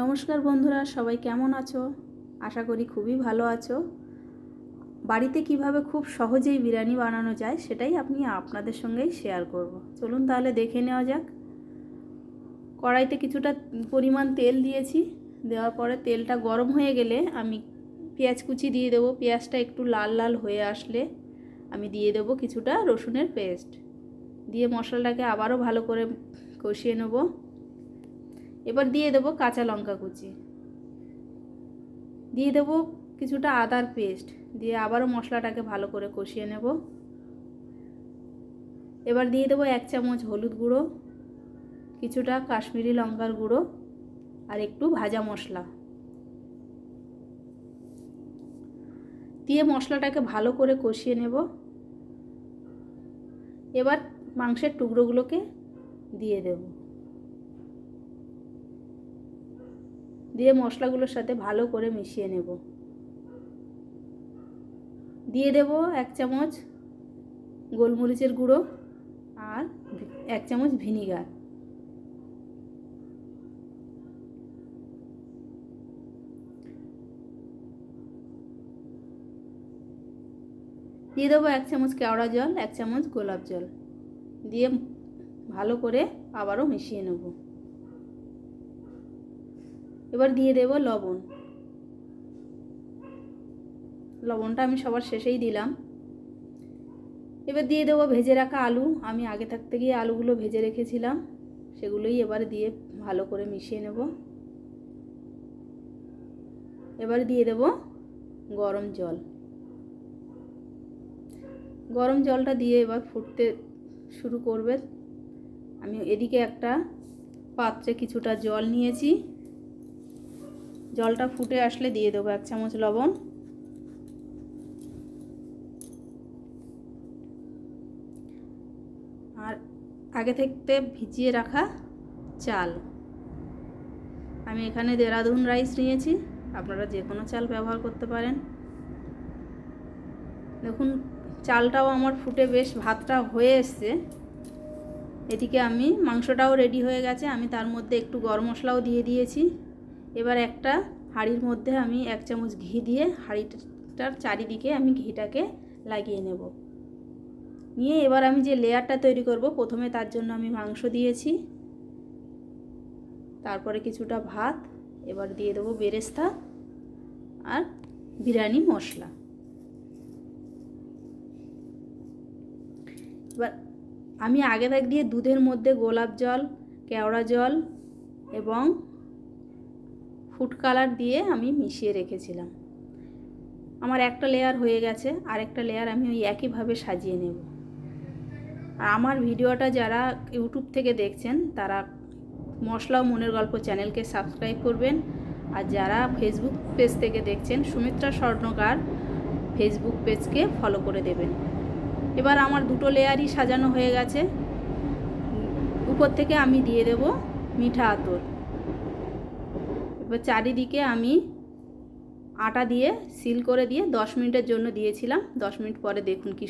নমস্কার বন্ধুরা, সবাই কেমন আছো? আশা করি খুবই ভালো আছো। বাড়িতে কিভাবে খুব সহজেই বিরিয়ানি বানানো যায় সেটাই আপনাদের সঙ্গেই শেয়ার করব। চলুন তাহলে দেখে নেওয়া যাক। কড়াইতে কিছুটা পরিমাণ তেল দিয়েছি। দেওয়ার পরে তেলটা গরম হয়ে গেলে আমি পেঁয়াজ কুচি দিয়ে দেবো। পেঁয়াজটা একটু লাল লাল হয়ে আসলে আমি দিয়ে দেবো কিছুটা রসুনের পেস্ট। দিয়ে মশলাটাকে আবারও ভালো করে কষিয়ে নেব। এবার দিয়ে দেবো কাঁচা লঙ্কা কুচি, দিয়ে দেবো কিছুটা আদার পেস্ট, দিয়ে আবারও মশলাটাকে ভালো করে কষিয়ে নেব। এবার দিয়ে দেবো 1 চামচ হলুদ গুঁড়ো, কিছুটা কাশ্মীরি লঙ্কার গুঁড়ো আর একটু ভাজা মশলা দিয়ে মশলাটাকে ভালো করে কষিয়ে নেব। এবার মাংসের টুকরোগুলোকে দিয়ে দেব, দিয়ে মশলাগুলোর সাথে ভালো করে মিশিয়ে নেব। দিয়ে দেব 1 চামচ গোলমরিচের গুঁড়ো আর 1 চামচ ভিনিগার। দিয়ে দেবো 1 চামচ কেওড়া জল, 1 চামচ গোলাপ জল, দিয়ে ভালো করে আবারও মিশিয়ে নেব। এবার দিয়ে দেব লবণ। লবণটা আমি সবার শেষেই দিলাম। এবার দিয়ে দেবো ভেজে রাখা আলু। আমি আগে থাকতে গিয়ে আলুগুলো ভেজে রেখেছিলাম, সেগুলোই এবার দিয়ে ভালো করে মিশিয়ে নেব। এবার দিয়ে দেব গরম জল। গরম জলটা দিয়ে এবার ফুটতে শুরু করবে। আমি এদিকে একটা পাত্রে কিছুটা জল নিয়েছি। জলটা ফুটে আসলে দিয়ে দেবো 1 চামচ লবণ, আর আগে থেকে ভিজিয়ে রাখা চাল। আমি এখানে দেরাদুন রাইস নিয়েছি, আপনারা যে কোনো চাল ব্যবহার করতে পারেন। দেখুন চালটাও আমার ফুটে বেশ ভাতটা হয়ে এসছে। এদিকে আমি মাংসটাও রেডি হয়ে গেছে। আমি তার মধ্যে একটু গরম মশলাও দিয়ে দিয়েছি। এবার একটা হাঁড়ির মধ্যে আমি 1 চামচ ঘি দিয়ে হাঁড়িটার চারিদিকে আমি ঘিটাকে লাগিয়ে নেব। নিয়ে এবার আমি যে লেয়ারটা তৈরি করব, প্রথমে তার জন্য আমি মাংস দিয়েছি, তারপরে কিছুটা ভাত, এবার দিয়ে দেবো বেরেস্তা আর বিরিয়ানি মশলা। এবার আমি আগে থাক দিয়ে দুধের মধ্যে গোলাপ জল, কেওড়া জল এবং ফুড কালার দিয়ে আমি মিশিয়ে রেখেছিলাম। আমার একটা লেয়ার হয়ে গেছে, আরেকটা লেয়ার আমি ওই একইভাবে সাজিয়ে নেব। আর আমার ভিডিওটা যারা ইউটিউব থেকে দেখছেন তারা মশলা ও মনের গল্প চ্যানেলকে সাবস্ক্রাইব করবেন, আর যারা ফেসবুক পেজ থেকে দেখছেন সুমিত্রা স্বর্ণকার ফেসবুক পেজকে ফলো করে দেবেন। এবার আমার দুটো লেয়ারই সাজানো হয়ে গেছে। উপর থেকে আমি দিয়ে দেব মিঠা আতর। এবার চারিদিকে আমি আটা দিয়ে সিল করে দিয়ে 10 মিনিটের জন্য দিয়েছিলাম। 10 মিনিট পরে দেখুন কি